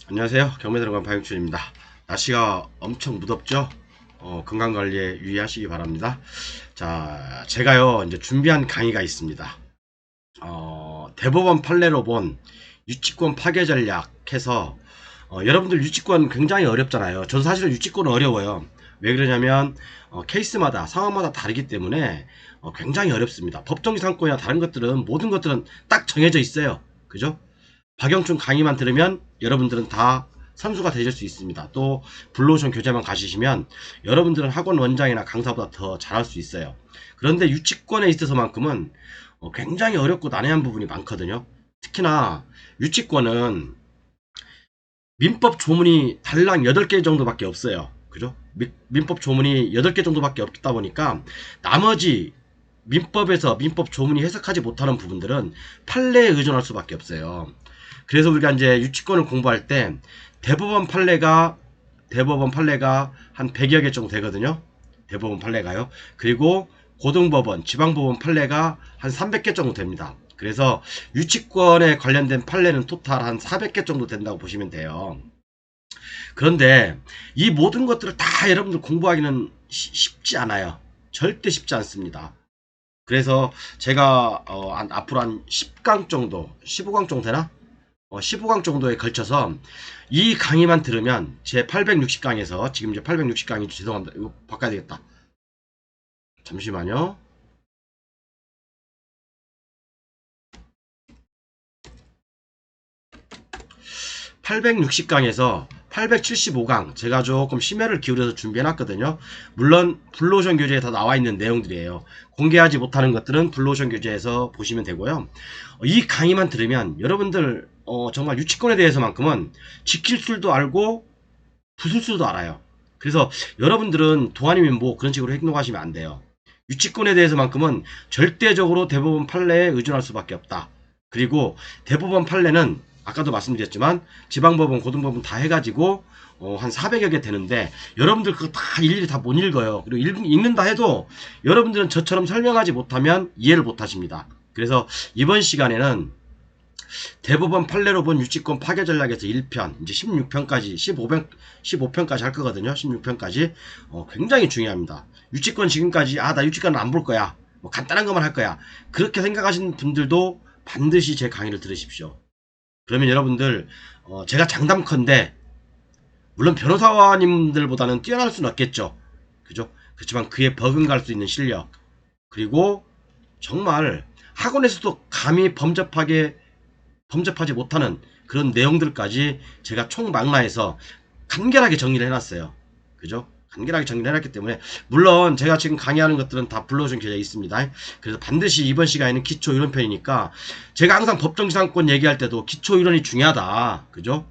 안녕하세요. 경매들어간 박영춘입니다. 날씨가 엄청 무덥죠? 건강관리에 유의하시기 바랍니다. 자, 제가요, 이제 준비한 강의가 있습니다. 대법원 판례로 본 유치권 파괴 전략 해서, 여러분들 유치권 굉장히 어렵잖아요. 저도 사실은 유치권 어려워요. 왜 그러냐면, 케이스마다, 상황마다 다르기 때문에, 굉장히 어렵습니다. 법정지상권이나 다른 것들은, 모든 것들은 딱 정해져 있어요. 그죠? 박영춘 강의만 들으면 여러분들은 다 선수가 되실 수 있습니다. 또 블루오션 교재만 가시면 여러분들은 학원 원장이나 강사보다 더 잘할 수 있어요. 그런데 유치권에 있어서만큼은 굉장히 어렵고 난해한 부분이 많거든요. 특히나 유치권은 민법 조문이 달랑 8개 정도밖에 없어요. 그죠? 민법 조문이 8개 정도밖에 없다 보니까 나머지 민법에서 민법 조문이 해석하지 못하는 부분들은 판례에 의존할 수밖에 없어요. 그래서 우리가 이제 유치권을 공부할 때 대법원 판례가 한 100여 개 정도 되거든요. 대법원 판례가요. 그리고 고등법원, 지방법원 판례가 한 300개 정도 됩니다. 그래서 유치권에 관련된 판례는 토탈 한 400개 정도 된다고 보시면 돼요. 그런데 이 모든 것들을 다 여러분들 공부하기는 쉽지 않아요. 절대 쉽지 않습니다. 그래서 제가 앞으로 한 10강 정도, 15강 정도 되나? 15강 정도에 걸쳐서 이 강의만 들으면 제 860강에서 지금 이제 860강이 죄송합니다. 이거 바꿔야 되겠다. 잠시만요. 860강에서 875강 제가 조금 심혈을 기울여서 준비해놨거든요. 물론 블루오션 교재에 다 나와있는 내용들이에요. 공개하지 못하는 것들은 블루오션 교재에서 보시면 되고요. 이 강의만 들으면 여러분들 정말 유치권에 대해서만큼은 지킬 줄도 알고 부술 줄도 알아요. 그래서 여러분들은 도안이면 뭐 그런 식으로 행동하시면 안 돼요. 유치권에 대해서만큼은 절대적으로 대법원 판례에 의존할 수밖에 없다. 그리고 대법원 판례는 아까도 말씀드렸지만 지방법원, 고등법원 다 해가지고 한 400여 개 되는데 여러분들 그거 다 일일이 다 못 읽어요. 그리고 읽는다 해도 여러분들은 저처럼 설명하지 못하면 이해를 못 하십니다. 그래서 이번 시간에는 대법원 판례로 본 유치권 파괴 전략에서 1편, 이제 16편까지, 15편까지 할 거거든요. 16편까지. 굉장히 중요합니다. 유치권 지금까지, 나 유치권은 안 볼 거야. 뭐 간단한 것만 할 거야. 그렇게 생각하시는 분들도 반드시 제 강의를 들으십시오. 그러면 여러분들, 제가 장담컨대, 물론 변호사님들보다는 뛰어날 수는 없겠죠. 그죠? 그렇지만 그에 버금갈 수 있는 실력, 그리고 정말 학원에서도 감히 범접하지 못하는 그런 내용들까지 제가 총망라해서 간결하게 정리를 해놨어요. 그죠? 간결하게 정리를 해놨기 때문에 물론 제가 지금 강의하는 것들은 다 블루오션 교재에 있습니다. 그래서 반드시 이번 시간에는 기초 이론편이니까 제가 항상 법정지상권 얘기할 때도 기초 이론이 중요하다. 그죠?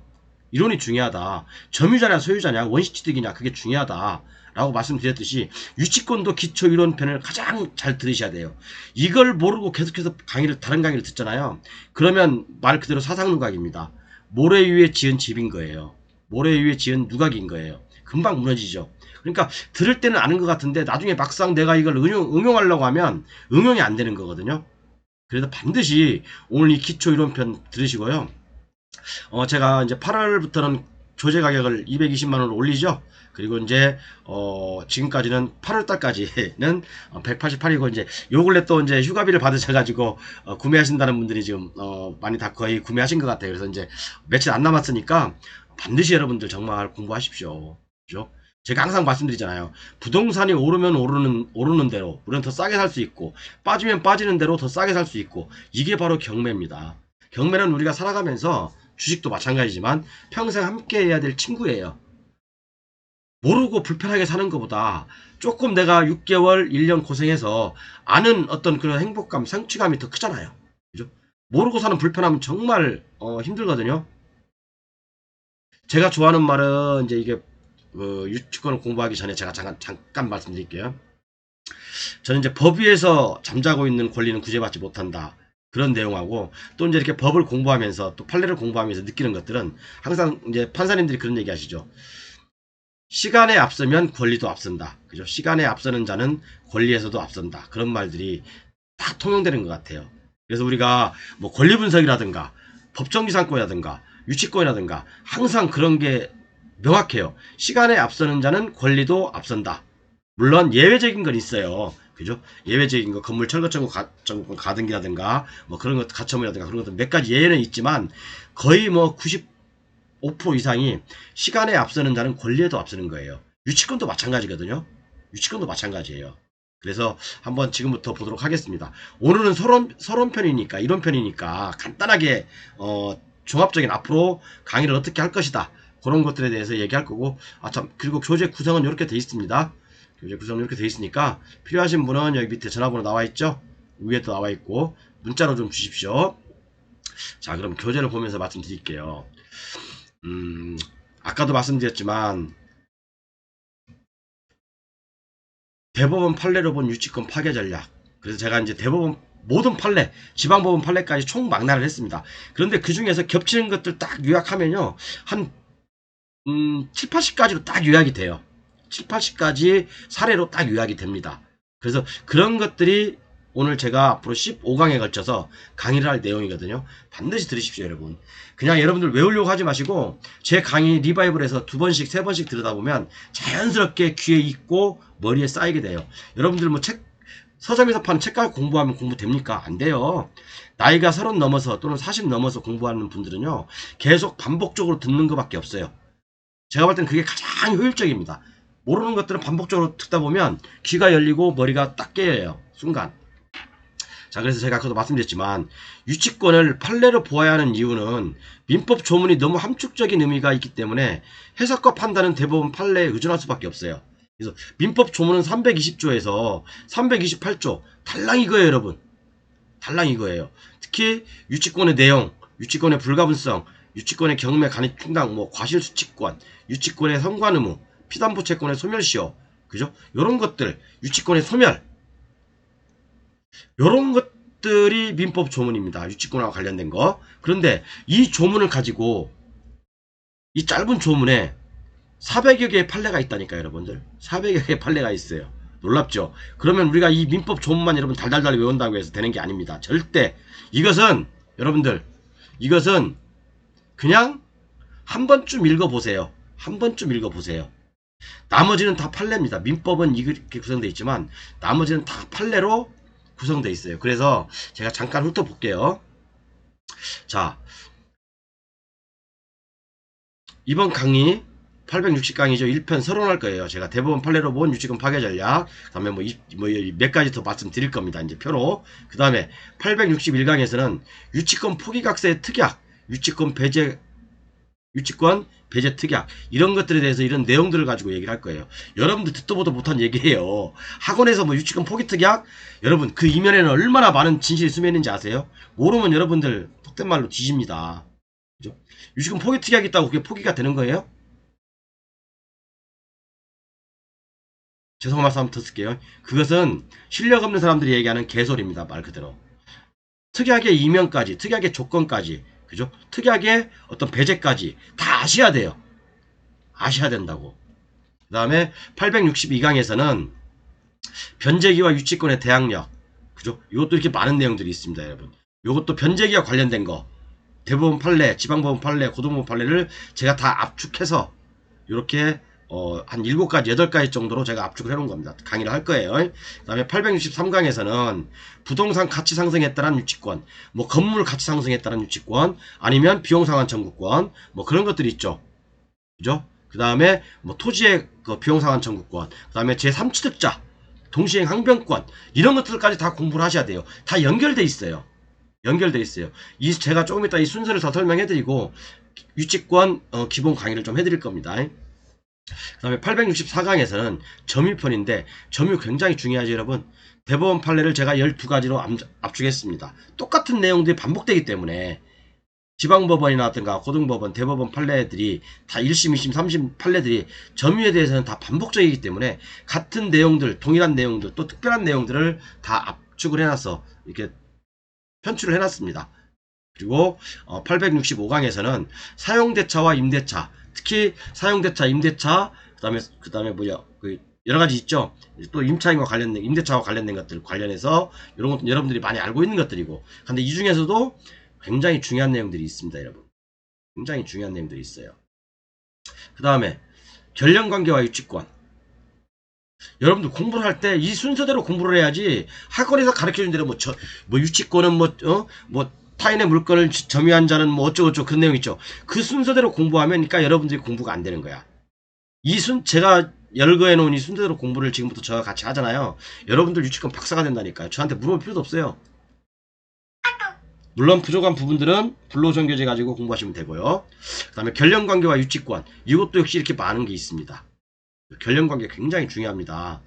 이론이 중요하다. 점유자냐 소유자냐 원시취득이냐 그게 중요하다. 라고 말씀드렸듯이 유치권도 기초 이론편을 가장 잘 들으셔야 돼요. 이걸 모르고 계속해서 다른 강의를 듣잖아요. 그러면 말 그대로 사상누각입니다. 모래 위에 지은 집인 거예요. 모래 위에 지은 누각인 거예요. 금방 무너지죠. 그러니까 들을 때는 아는 것 같은데 나중에 막상 내가 이걸 응용하려고 하면 응용이 안 되는 거거든요. 그래서 반드시 오늘 이 기초 이론편 들으시고요. 제가 이제 8월부터는 조제 가격을 220만원으로 올리죠. 그리고 이제 지금까지는 8월달까지는 188이고 이제 요 근래 또 이제 휴가비를 받으셔가지고 구매하신다는 분들이 지금 많이 다 거의 구매하신 것 같아요. 그래서 이제 며칠 안 남았으니까 반드시 여러분들 정말 공부하십시오. 그죠? 제가 항상 말씀드리잖아요. 부동산이 오르면 오르는 대로 우리는 더 싸게 살 수 있고 빠지면 빠지는 대로 더 싸게 살 수 있고 이게 바로 경매입니다. 경매는 우리가 살아가면서 주식도 마찬가지지만 평생 함께 해야 될 친구예요. 모르고 불편하게 사는 것보다 조금 내가 6개월, 1년 고생해서 아는 어떤 그런 행복감, 성취감이 더 크잖아요. 그죠? 모르고 사는 불편함은 정말 힘들거든요. 제가 좋아하는 말은 이제 이게 유치권을 공부하기 전에 제가 잠깐 말씀드릴게요. 저는 이제 법 위에서 잠자고 있는 권리는 구제받지 못한다. 그런 내용하고 또 이제 이렇게 법을 공부하면서 또 판례를 공부하면서 느끼는 것들은 항상 이제 판사님들이 그런 얘기 하시죠. 시간에 앞서면 권리도 앞선다. 그죠? 시간에 앞서는 자는 권리에서도 앞선다. 그런 말들이 다 통용되는 것 같아요. 그래서 우리가 뭐 권리 분석이라든가 법정지상권이라든가 유치권이라든가 항상 그런 게 명확해요. 시간에 앞서는 자는 권리도 앞선다. 물론 예외적인 건 있어요. 그죠? 예외적인 거 건물 철거 청구 가등기라든가 뭐 그런 것 가처분이라든가 그런 것들 몇 가지 예외는 있지만 거의 뭐 95% 이상이 시간에 앞서는 자는 권리에도 앞서는 거예요. 유치권도 마찬가지거든요. 유치권도 마찬가지예요. 그래서 한번 지금부터 보도록 하겠습니다. 오늘은 서론편이니까 이론편이니까 간단하게 종합적인 앞으로 강의를 어떻게 할 것이다. 그런 것들에 대해서 얘기할 거고 참 그리고 교재 구성은 이렇게 돼 있습니다. 교재 구성은 이렇게 돼 있으니까 필요하신 분은 여기 밑에 전화번호 나와 있죠. 위에도 나와 있고 문자로 좀 주십시오. 자, 그럼 교재를 보면서 말씀드릴게요. 아까도 말씀드렸지만 대법원 판례로 본 유치권 파괴 전략. 그래서 제가 이제 대법원 모든 판례, 지방법원 판례까지 총 망라를 했습니다. 그런데 그 중에서 겹치는 것들 딱 요약하면요. 한 7, 80가지로 딱 요약이 돼요. 7, 80가지 사례로 딱 요약이 됩니다. 그래서 그런 것들이 오늘 제가 앞으로 15강에 걸쳐서 강의를 할 내용이거든요. 반드시 들으십시오, 여러분. 그냥 여러분들 외우려고 하지 마시고 제 강의 리바이벌에서 2번씩, 3번씩 들으다 보면 자연스럽게 귀에 익고 머리에 쌓이게 돼요. 여러분들 뭐 서점에서 파는 책가지고 공부하면 공부 됩니까? 안 돼요. 나이가 30 넘어서 또는 40 넘어서 공부하는 분들은요. 계속 반복적으로 듣는 것밖에 없어요. 제가 볼 때는 그게 가장 효율적입니다. 모르는 것들은 반복적으로 듣다 보면 귀가 열리고 머리가 딱 깨어요. 순간. 자, 그래서 제가 아까도 말씀드렸지만 유치권을 판례로 보아야 하는 이유는 민법 조문이 너무 함축적인 의미가 있기 때문에 해석과 판단은 대법원 판례에 의존할 수밖에 없어요. 그래서 민법 조문은 320조에서 328조 달랑 이거예요, 여러분. 달랑 이거예요. 특히 유치권의 내용, 유치권의 불가분성, 유치권의 경매 간입 충당, 뭐 과실수치권, 유치권의 선관 의무, 피담보 채권의 소멸시효, 그죠? 요런 것들, 유치권의 소멸, 요런 것들이 민법 조문입니다. 유치권하고 관련된 거. 그런데 이 조문을 가지고 이 짧은 조문에 400여 개의 판례가 있다니까요, 여러분들. 400여 개의 판례가 있어요. 놀랍죠? 그러면 우리가 이 민법 조문만 여러분 달달달 외운다고 해서 되는 게 아닙니다. 절대. 이것은 여러분들, 이것은 그냥 한 번쯤 읽어보세요. 한 번쯤 읽어보세요. 나머지는 다 판례입니다. 민법은 이렇게 구성되어 있지만 나머지는 다 판례로 구성되어 있어요. 그래서 제가 잠깐 훑어볼게요. 자, 이번 강의 860강이죠. 1편 서론할 거예요. 제가 대법원 판례로 본 유치권 파괴 전략. 그 다음에 몇 가지 더 말씀드릴 겁니다. 이제 표로. 그 다음에 861강에서는 유치권 포기각서의 특약, 유치권 배제 특약, 이런 것들에 대해서 이런 내용들을 가지고 얘기를 할 거예요. 여러분들 듣도 보도 못한 얘기예요. 학원에서 뭐 유치권 포기 특약, 여러분 그 이면에는 얼마나 많은 진실이 숨어 있는지 아세요? 모르면 여러분들 속된 말로 뒤집니다. 그죠? 유치권 포기 특약이 있다고 그게 포기가 되는 거예요? 죄송한 말씀 한번 더 쓸게요. 그것은 실력 없는 사람들이 얘기하는 개소리입니다. 말 그대로. 특약의 이면까지, 특약의 조건까지, 그죠? 특약의 어떤 배제까지 다 아셔야 돼요. 아셔야 된다고. 그 다음에 862강에서는 변제기와 유치권의 대항력, 그죠? 이것도 이렇게 많은 내용들이 있습니다, 여러분. 이것도 변제기와 관련된 거, 대법원 판례, 지방법원 판례, 고등법원 판례를 제가 다 압축해서 이렇게 한 7가지, 8가지 정도로 제가 압축을 해놓은 겁니다. 강의를 할 거예요. 그 다음에 863강에서는 부동산 가치 상승에 따른 유치권, 뭐 건물 가치 상승에 따른 유치권, 아니면 비용상환 청구권, 뭐 그런 것들이 있죠. 그죠? 그 다음에 뭐 토지의 그 비용상환 청구권, 그 다음에 제3취득자, 동시행 항변권, 이런 것들까지 다 공부를 하셔야 돼요. 다 연결돼 있어요. 연결돼 있어요. 제가 조금 이따 이 순서를 더 설명해드리고 유치권 기본 강의를 좀 해드릴 겁니다. 그 다음에 864강에서는 점유편인데 점유 굉장히 중요하죠, 여러분. 대법원 판례를 제가 12가지로 압축했습니다. 똑같은 내용들이 반복되기 때문에 지방법원이라든가 고등법원, 대법원 판례들이 다 1심, 2심, 3심 판례들이 점유에 대해서는 다 반복적이기 때문에 같은 내용들, 동일한 내용들, 또 특별한 내용들을 다 압축을 해놔서 이렇게 편출을 해놨습니다. 그리고 865강에서는 사용대차와 임대차, 특히 사용대차, 임대차, 그 다음에 뭐야, 여러 가지 있죠. 또 임차인과 관련된, 임대차와 관련된 것들 관련해서 이런 것도 여러분들이 많이 알고 있는 것들이고, 근데 이 중에서도 굉장히 중요한 내용들이 있습니다, 여러분. 굉장히 중요한 내용들이 있어요. 그 다음에 결연관계와 유치권. 여러분들 공부를 할 때 이 순서대로 공부를 해야지 학원에서 가르쳐준 대로 뭐 유치권은 뭐 타인의 물건을 점유한 자는 뭐 어쩌고저쩌고 그 내용 있죠. 그 순서대로 공부하면 그러니까 여러분들이 공부가 안 되는 거야. 제가 열거해 놓은 이 순서대로 공부를 지금부터 저와 같이 하잖아요. 여러분들 유치권 박사가 된다니까요. 저한테 물어볼 필요도 없어요. 물론 부족한 부분들은 불로전 교재 가지고 공부하시면 되고요. 그 다음에 결연관계와 유치권. 이것도 역시 이렇게 많은 게 있습니다. 결연관계 굉장히 중요합니다.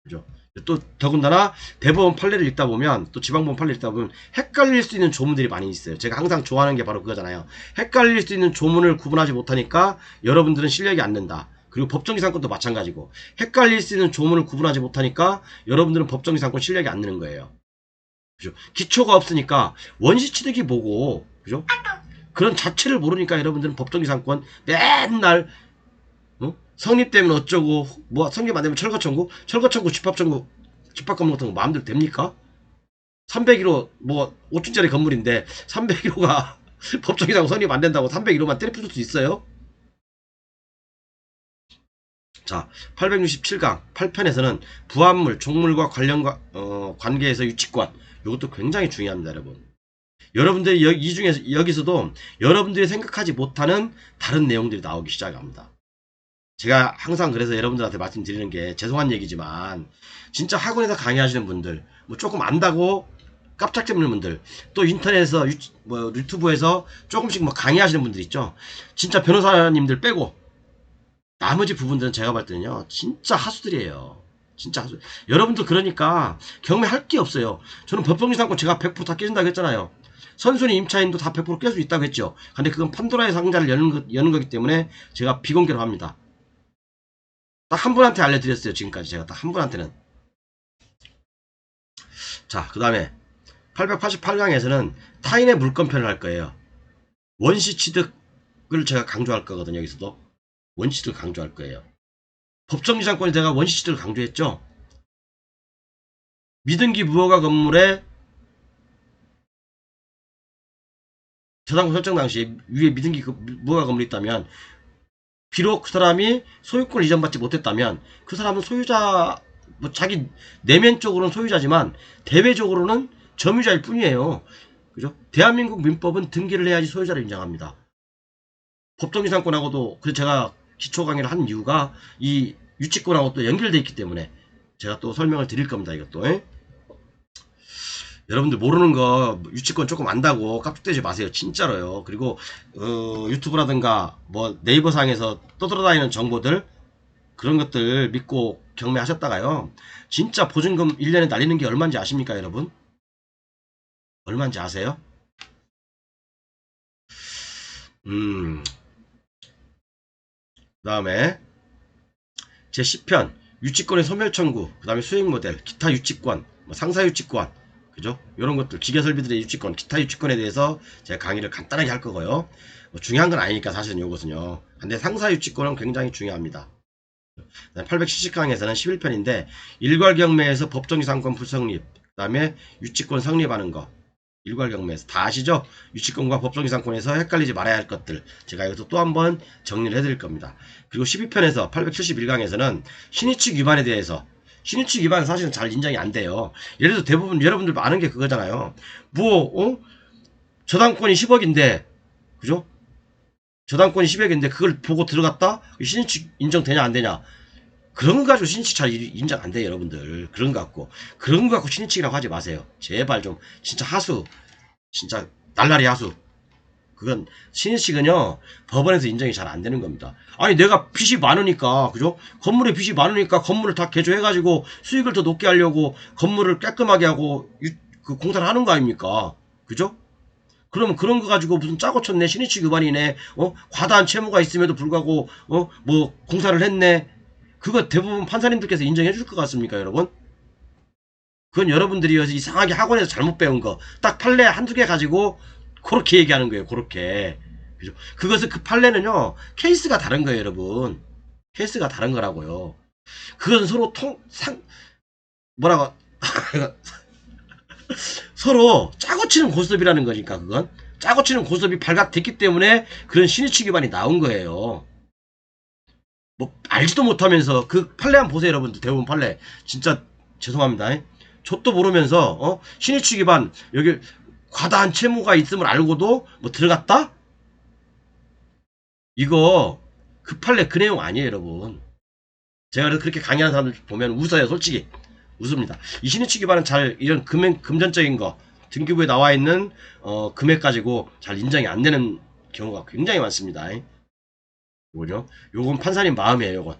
그죠? 또 더군다나 대법원 판례를 읽다 보면 또 지방법원 판례를 읽다 보면 헷갈릴 수 있는 조문들이 많이 있어요. 제가 항상 좋아하는 게 바로 그거잖아요. 헷갈릴 수 있는 조문을 구분하지 못하니까 여러분들은 실력이 안 는다. 그리고 법정기상권도 마찬가지고 헷갈릴 수 있는 조문을 구분하지 못하니까 여러분들은 법정기상권 실력이 안 느는 거예요. 그죠? 기초가 없으니까 원시 취득이 뭐고, 그죠? 그런 자체를 모르니까 여러분들은 법정기상권 맨날 성립되면 어쩌고, 뭐 성립 안 되면 철거청구, 집합청구, 집합건물 같은 거 마음대로 됩니까? 301호 뭐 5층짜리 건물인데 301호가 법정기상권 성립 안 된다고 301호만 때려 부술 수 있어요? 자, 867강 8편에서는 부합물, 종물과 관계에서 유치권. 이것도 굉장히 중요합니다, 여러분. 여러분들이 이 중에서 여기서도 여러분들이 생각하지 못하는 다른 내용들이 나오기 시작합니다. 제가 항상 그래서 여러분들한테 말씀드리는 게 죄송한 얘기지만 진짜 학원에서 강의하시는 분들, 뭐 조금 안다고 깜짝 놀라는 분들, 또 인터넷에서 유튜브에서 조금씩 뭐 강의하시는 분들 있죠. 진짜 변호사님들 빼고 나머지 부분들은 제가 볼 때는요 진짜 하수들이에요. 진짜 하수. 여러분들 그러니까 경매할 게 없어요. 저는 법정기상권 제가 100%다 깨진다고 했잖아요. 선순위 임차인도 다 100% 깰 수 있다고 했죠. 근데 그건 판도라의 상자를 여는 거기 때문에 제가 비공개로 합니다. 딱 한 분한테 알려드렸어요. 지금까지 제가 딱 한 분한테는. 자, 그 다음에 888강에서는 타인의 물권편을 할 거예요. 원시 취득을 제가 강조할 거거든요. 여기서도 원시 취득을 강조할 거예요. 법정기상권에 제가 원시 취득을 강조했죠. 미등기 무허가 건물에 저당권 설정 당시에 위에 미등기 무허가 건물이 있다면 비록 그 사람이 소유권을 이전받지 못했다면 그 사람은 소유자, 뭐 자기 내면적으로는 소유자지만 대외적으로는 점유자일 뿐이에요. 그죠? 대한민국 민법은 등기를 해야지 소유자를 인정합니다. 법정기상권하고도 그래서 제가 기초 강의를 한 이유가 이 유치권하고 또 연결되어 있기 때문에 제가 또 설명을 드릴 겁니다. 이것도. 여러분들 모르는 거 유치권 조금 안다고 깝죽대지 마세요. 진짜로요. 그리고 유튜브라든가 뭐 네이버상에서 떠돌아다니는 정보들 그런 것들 믿고 경매하셨다가요. 진짜 보증금 1년에 날리는 게 얼마인지 아십니까 여러분? 얼마인지 아세요? 그 다음에 제10편 유치권의 소멸청구, 그 다음에 수익모델, 기타 유치권, 뭐 상사유치권, 그죠? 이런 것들, 기계설비들의 유치권, 기타 유치권에 대해서 제가 강의를 간단하게 할 거고요. 뭐 중요한 건 아니니까 사실은 이것은요. 근데 상사유치권은 굉장히 중요합니다. 870강에서는 11편인데 일괄경매에서 법정기상권 불성립, 그 다음에 유치권 성립하는 거, 일괄경매에서 다 아시죠? 유치권과 법정기상권에서 헷갈리지 말아야 할 것들 제가 여기서 또 한번 정리를 해드릴 겁니다. 그리고 12편에서 871강에서는 신의칙 위반에 대해서, 신의칙 위반은 사실은 잘 인정이 안 돼요. 예를 들어서 대부분 여러분들 아는 게 그거잖아요. 저당권이 10억인데 그죠? 저당권이 10억인데 그걸 보고 들어갔다? 신의칙 인정되냐 안 되냐? 그런 거 가지고 신의칙 잘 인정 안 돼요, 여러분들. 그런 거 갖고. 그런 거 갖고 신의칙이라고 하지 마세요. 제발 좀, 진짜 하수. 진짜, 날라리 하수. 그건, 신의칙은요, 법원에서 인정이 잘 안 되는 겁니다. 아니, 내가 빚이 많으니까, 그죠? 건물에 빚이 많으니까 건물을 다 개조해가지고 수익을 더 높게 하려고 건물을 깔끔하게 하고, 그 공사를 하는 거 아닙니까? 그죠? 그러면 그런 거 가지고 무슨 짜고 쳤네, 신의칙 위반이네, 과다한 채무가 있음에도 불구하고, 뭐, 공사를 했네. 그거 대부분 판사님들께서 인정해 줄 것 같습니까, 여러분? 그건 여러분들이 이상하게 학원에서 잘못 배운 거. 딱 판례 한두 개 가지고 그렇게 얘기하는 거예요, 그렇게. 그죠? 그것은 그 판례는요, 케이스가 다른 거예요, 여러분. 케이스가 다른 거라고요. 그건 서로 뭐라고. 서로 짜고 치는 고스톱이라는 거니까, 그건. 짜고 치는 고스톱이 발각됐기 때문에 그런 신의치 기반이 나온 거예요. 뭐 알지도 못하면서 그 판례 한번 보세요 여러분들. 대부분 판례 진짜 죄송합니다. 족도 모르면서 신의치 기반 여기 과다한 채무가 있음을 알고도 뭐 들어갔다? 이거 그 판례 그 내용 아니에요 여러분. 제가 그래서 그렇게 강의하는 사람들 보면 웃어요. 솔직히 웃습니다. 이 신의치 기반은 잘 이런 금전적인 거 등기부에 나와 있는 금액 가지고 잘 인정이 안 되는 경우가 굉장히 많습니다. 뭐죠? 요건 판사님 마음이에요. 요건.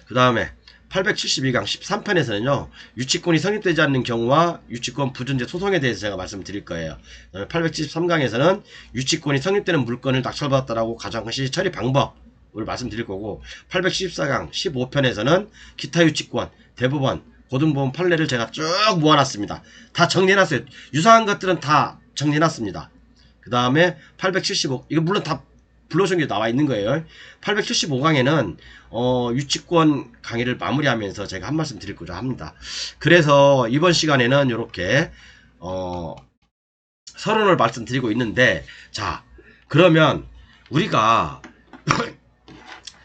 그 다음에 872강 13편에서는요. 유치권이 성립되지 않는 경우와 유치권 부존재 소송에 대해서 제가 말씀드릴 거예요. 그 다음에 873강에서는 유치권이 성립되는 물건을 낙찰받았다라고 가정한 시 처리 방법을 말씀드릴 거고 814강 15편에서는 기타 유치권, 대법원, 고등법원 판례를 제가 쭉 모아놨습니다. 다 정리해놨어요. 유사한 것들은 다 정리해놨습니다. 그 다음에 875 이거 물론 다 불로소에 나와 있는 거예요. 875강에는 유치권 강의를 마무리하면서 제가 한 말씀 드리고자 합니다. 그래서 이번 시간에는 이렇게 서론을 말씀드리고 있는데, 자 그러면 우리가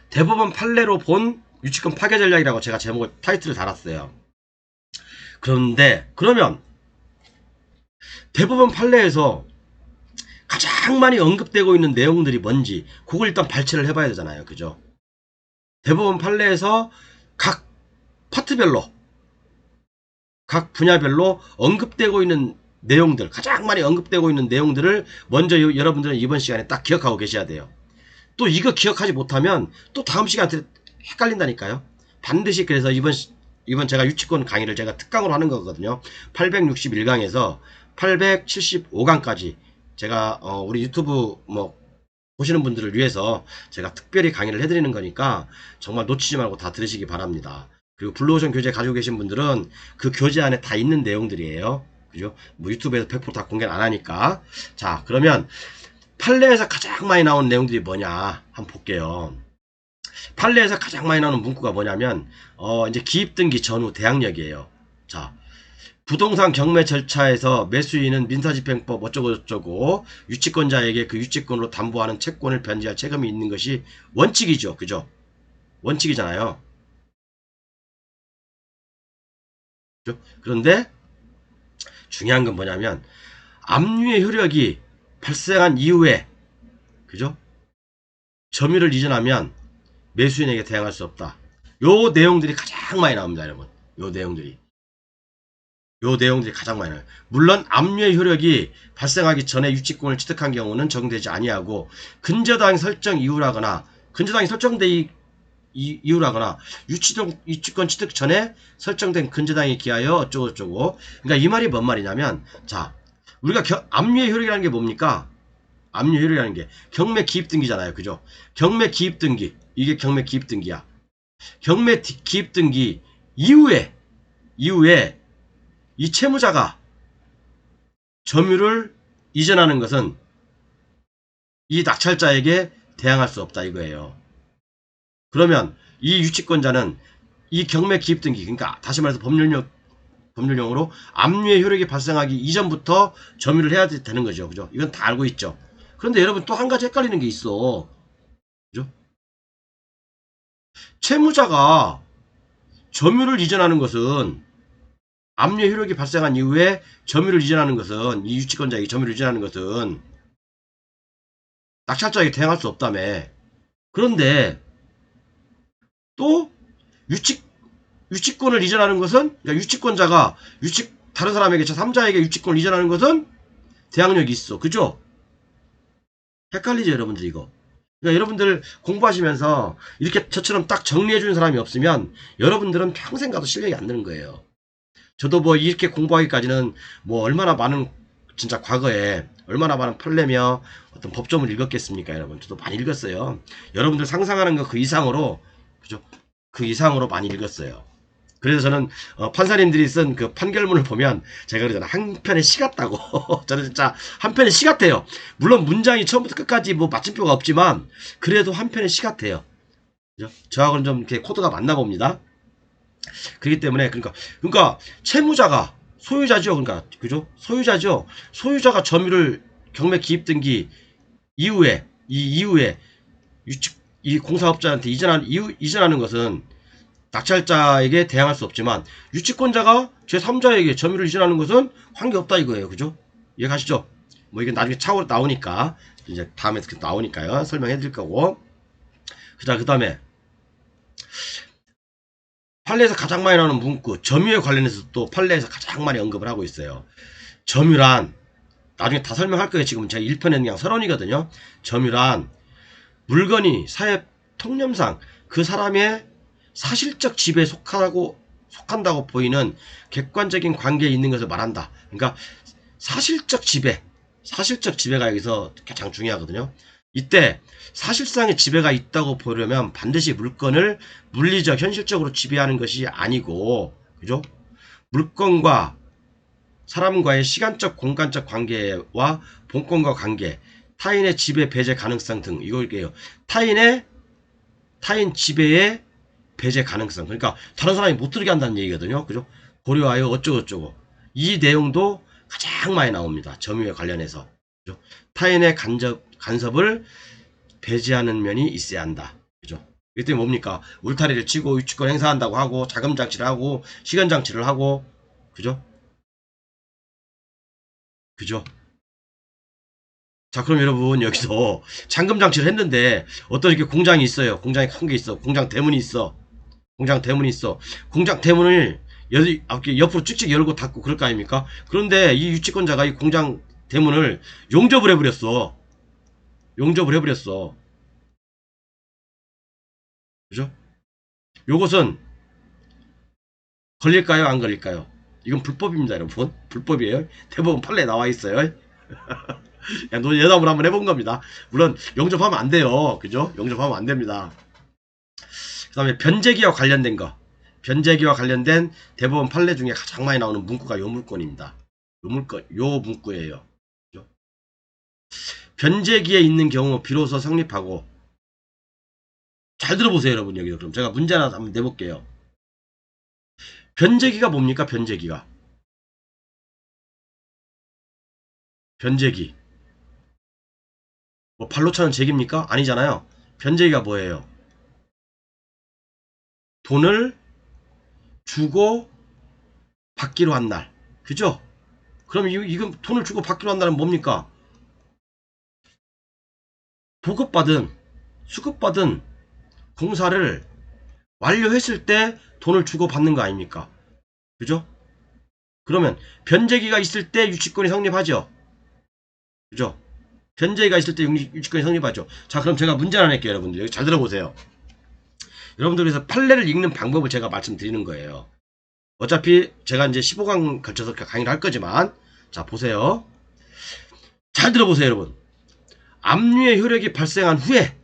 대법원 판례로 본 유치권 파괴 전략이라고 제가 제목을 타이틀을 달았어요. 그런데 그러면 대법원 판례에서 가장 많이 언급되고 있는 내용들이 뭔지 그걸 일단 발췌를 해봐야 되잖아요. 그죠? 대법원 판례에서 각 파트별로 각 분야별로 언급되고 있는 내용들, 가장 많이 언급되고 있는 내용들을 먼저 여러분들은 이번 시간에 딱 기억하고 계셔야 돼요. 또 이거 기억하지 못하면 또 다음 시간에 헷갈린다니까요. 반드시. 그래서 이번 제가 유치권 강의를 제가 특강으로 하는 거거든요. 861강에서 875강까지 제가 우리 유튜브 뭐 보시는 분들을 위해서 제가 특별히 강의를 해드리는 거니까 정말 놓치지 말고 다 들으시기 바랍니다. 그리고 블루오션 교재 가지고 계신 분들은 그 교재 안에 다 있는 내용들이에요. 그죠? 뭐 유튜브에서 100% 다 공개는 안 하니까. 자, 그러면 판례에서 가장 많이 나오는 내용들이 뭐냐 한번 볼게요. 판례에서 가장 많이 나오는 문구가 뭐냐면 이제 기입등기 전후 대항력이에요. 자, 부동산 경매 절차에서 매수인은 민사집행법 어쩌고저쩌고 유치권자에게 그 유치권으로 담보하는 채권을 변제할 책임이 있는 것이 원칙이죠. 그죠? 원칙이잖아요. 그죠? 그런데 중요한 건 뭐냐면 압류의 효력이 발생한 이후에, 그죠? 점유를 이전하면 매수인에게 대항할 수 없다. 요 내용들이 가장 많이 나옵니다, 여러분. 요 내용들이 가장 많이 나와요. 물론 압류의 효력이 발생하기 전에 유치권을 취득한 경우는 적용되지 아니하고 근저당 설정 이후라거나 근저당이 설정된 이유라거나 유치권 취득 전에 설정된 근저당에 기하여 어쩌고저쩌고. 그러니까 이 말이 뭔 말이냐면, 자, 우리가 압류의 효력이라는 게 뭡니까? 압류의 효력이라는 게 경매 기입등기잖아요. 그죠? 경매 기입등기, 이게 경매 기입등기야. 경매 기입등기 이후에 이 채무자가 점유를 이전하는 것은 이 낙찰자에게 대항할 수 없다 이거예요. 그러면 이 유치권자는 이 경매 기입등기, 그러니까 다시 말해서 법률용어로 압류의 효력이 발생하기 이전부터 점유를 해야 되는 거죠. 그죠? 이건 다 알고 있죠. 그런데 여러분 또 한 가지 헷갈리는 게 있어. 그죠? 채무자가 점유를 이전하는 것은, 압류의 효력이 발생한 이후에 점유를 이전하는 것은, 이 유치권자에게 점유를 이전하는 것은 낙찰자에게 대항할 수 없다며. 그런데 또 유치권을 이전하는 것은, 그러니까 유치권자가 다른 사람에게, 제3자에게 유치권을 이전하는 것은 대항력이 있어. 그죠? 헷갈리죠 여러분들 이거. 그러니까 여러분들 공부하시면서 이렇게 저처럼 딱 정리해주는 사람이 없으면 여러분들은 평생 가도 실력이 안 느는 거예요. 저도 뭐 이렇게 공부하기까지는 뭐 얼마나 많은, 진짜 과거에 얼마나 많은 판례며 어떤 법조문을 읽었겠습니까 여러분. 저도 많이 읽었어요. 여러분들 상상하는 거 그 이상으로, 그죠? 그 이상으로 많이 읽었어요. 그래서 저는 판사님들이 쓴 그 판결문을 보면 제가 그러잖아요. 한 편의 시 같다고. 저는 진짜 한 편의 시 같아요. 물론 문장이 처음부터 끝까지 뭐 마침표가 없지만 그래도 한 편의 시 같아요. 그죠? 저하고는 좀 이렇게 코드가 맞나 봅니다. 그렇기 때문에 그러니까 채무자가 소유자죠. 그러니까 그죠? 소유자죠. 소유자가 점유를 경매 기입 등기 이후에 이후에 이 공사업자한테 이전하는 것은 낙찰자에게 대항할 수 없지만 유치권자가 제3자에게 점유를 이전하는 것은 관계없다 이거예요. 그죠? 이해가시죠? 뭐 이게 나중에 차후로 나오니까 이제 다음에 나오니까요. 설명해 드릴 거고. 자, 그 다음에 판례에서 가장 많이 나오는 문구 점유에 관련해서 또 판례에서 가장 많이 언급을 하고 있어요. 점유란 나중에 다 설명할 거예요. 지금 제가 1편에는 그냥 서론이거든요. 점유란 물건이 사회 통념상 그 사람의 사실적 지배에 속한다고 보이는 객관적인 관계에 있는 것을 말한다. 그러니까 사실적 지배가 여기서 가장 중요하거든요. 이때 사실상의 지배가 있다고 보려면 반드시 물건을 물리적, 현실적으로 지배하는 것이 아니고, 그죠? 물건과 사람과의 시간적, 공간적 관계와 본권과 관계, 타인의 지배, 배제 가능성 등, 이걸게요. 타인 지배의 배제 가능성. 그러니까 다른 사람이 못 들게 한다는 얘기거든요. 그죠? 고려하여 어쩌고저쩌고. 이 내용도 가장 많이 나옵니다. 점유에 관련해서. 그죠? 타인의 간섭을 배제하는 면이 있어야 한다. 그죠? 이때 뭡니까? 울타리를 치고 유치권 행사한다고 하고 자금 장치를 하고 시간 장치를 하고 그죠? 그죠? 자, 그럼 여러분 여기서 잠금 장치를 했는데 어떤 이렇게 공장이 있어요. 공장이 큰 게 있어. 공장 대문이 있어. 공장 대문을 옆으로 쭉쭉 열고 닫고 그럴 거 아닙니까? 그런데 이 유치권자가 이 공장 대문을 용접을 해버렸어. 그죠? 요것은 걸릴까요? 안 걸릴까요? 이건 불법입니다, 여러분. 불법이에요. 대법원 판례에 나와 있어요. 예담을 한번 해본 겁니다. 물론 용접하면 안 돼요. 그죠? 용접하면 안 됩니다. 그 다음에 변제기와 관련된 거. 변제기와 관련된 대법원 판례 중에 가장 많이 나오는 문구가 요 문구입니다. 요 문구예요. 그죠? 변제기에 있는 경우 비로소 성립하고. 잘 들어보세요, 여러분. 여기 그럼 제가 문제 하나 한번 내볼게요. 변제기가 뭡니까? 변제기. 뭐 발로 차는 제기입니까? 아니잖아요. 변제기가 뭐예요? 돈을 주고 받기로 한 날. 그죠? 그럼 이건 돈을 주고 받기로 한 날은 뭡니까? 수급받은 공사를 완료했을 때 돈을 주고 받는 거 아닙니까? 그죠? 그러면 변제기가 있을 때 유치권이 성립하죠? 그죠? 변제기가 있을 때 유치권이 성립하죠. 자, 그럼 제가 문제 하나 낼게요, 여러분들. 여기 잘 들어보세요. 여러분들 그래서 판례를 읽는 방법을 제가 말씀드리는 거예요. 어차피 제가 이제 15강 걸쳐서 강의를 할 거지만, 자, 보세요. 잘 들어보세요, 여러분. 압류의 효력이 발생한 후에,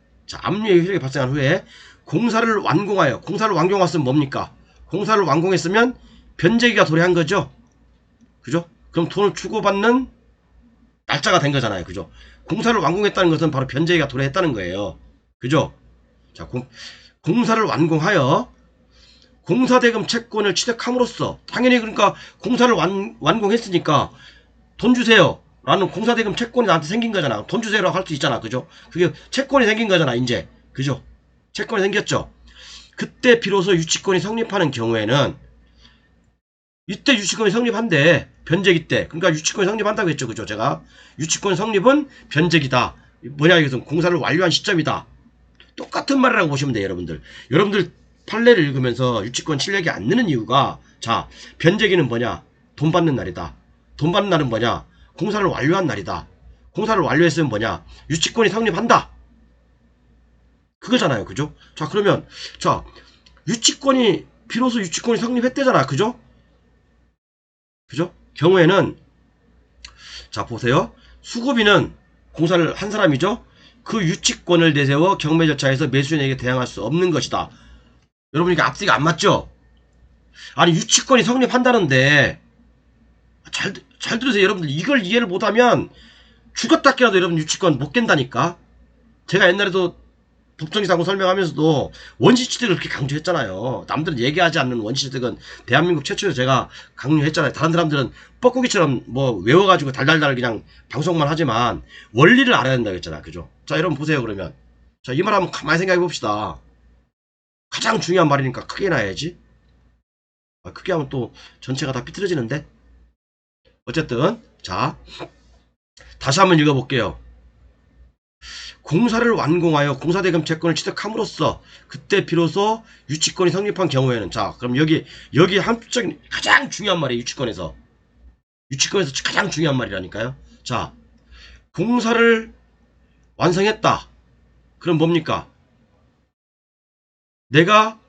공사를 완공했으면 뭡니까? 공사를 완공했으면 변제기가 도래한 거죠. 그죠? 그럼 돈을 주고받는 날짜가 된 거잖아요. 그죠? 공사를 완공했다는 것은 바로 변제기가 도래했다는 거예요. 그죠? 자, 공사를 완공하여 공사대금 채권을 취득함으로써 당연히 그러니까 공사를 완공했으니까 돈 주세요 라는 공사대금 채권이 나한테 생긴 거잖아. 돈 주세요라고 할 수 있잖아. 그죠? 그게 채권이 생긴 거잖아. 이제 그죠? 채권이 생겼죠. 그때 비로소 유치권이 성립하는 경우에는 이때 유치권이 성립한대. 변제기 때. 그러니까 유치권이 성립한다고 했죠. 그죠? 제가 유치권 성립은 변제기다. 뭐냐 이것은 공사를 완료한 시점이다. 똑같은 말이라고 보시면 돼요. 여러분들 판례를 읽으면서 유치권 실력이 안 느는 이유가 자, 변제기는 뭐냐? 돈 받는 날이다. 돈 받는 날은 뭐냐? 공사를 완료한 날이다. 공사를 완료했으면 뭐냐? 유치권이 성립한다. 그거잖아요. 그죠? 자, 그러면 자, 비로소 유치권이 성립했대잖아. 그죠? 경우에는 자, 보세요. 수급인은 공사를 한 사람이죠. 그 유치권을 내세워 경매 절차에서 매수인에게 대항할 수 없는 것이다. 여러분 이게 앞뒤가 안 맞죠? 아니 유치권이 성립한다는데 잘 들으세요. 여러분들 이걸 이해를 못하면 죽었다 깨라도 여러분 유치권 못 깬다니까. 제가 옛날에도 법정지상권 설명하면서도 원시취득을 그렇게 강조했잖아요. 남들은 얘기하지 않는 원시취득은 대한민국 최초로 제가 강조했잖아요. 다른 사람들은 뻐꾸기처럼 뭐 외워가지고 달달달 그냥 방송만 하지만 원리를 알아야 된다고 했잖아. 그죠? 자, 여러분 보세요, 그러면. 자, 이 말 한번 가만히 생각해 봅시다. 가장 중요한 말이니까 크게 놔야지. 크게 하면 또 전체가 다 삐뚤어지는데. 어쨌든, 자, 다시 한번 읽어볼게요. 공사를 완공하여 공사대금 채권을 취득함으로써 그때 비로소 유치권이 성립한 경우에는, 자, 그럼 여기 한쪽적인 가장 중요한 말이에요. 유치권에서 가장 중요한 말이라니까요. 자, 공사를 완성했다. 그럼 뭡니까? 내가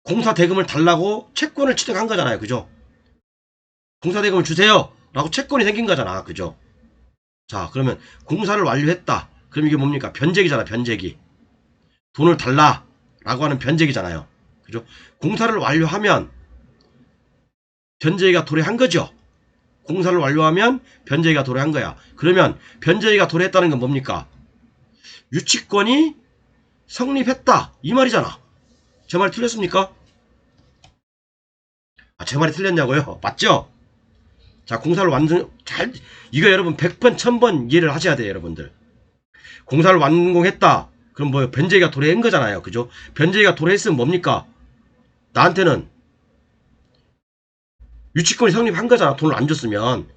공사대금을 달라고 채권을 취득한 거잖아요. 그죠? 공사대금을 주세요 라고 채권이 생긴 거잖아. 그죠? 자, 그러면 공사를 완료했다. 그럼 이게 뭡니까? 변제기잖아. 변제기. 돈을 달라 라고 하는 변제기잖아요. 그죠? 공사를 완료하면 변제기가 도래한 거죠. 공사를 완료하면 변제기가 도래한 거야. 그러면 변제기가 도래했다는 건 뭡니까? 유치권이 성립했다 이 말이잖아. 제 말이 틀렸습니까? 제 말이 틀렸냐고요? 맞죠? 자, 공사를 완성, 이거 여러분 100번, 1000번 이해를 하셔야 돼요, 여러분들. 공사를 완공했다. 그럼 뭐, 변제기가 도래한 거잖아요. 그죠? 변제기가 도래했으면 뭡니까? 나한테는 유치권이 성립한 거잖아. 돈을 안 줬으면.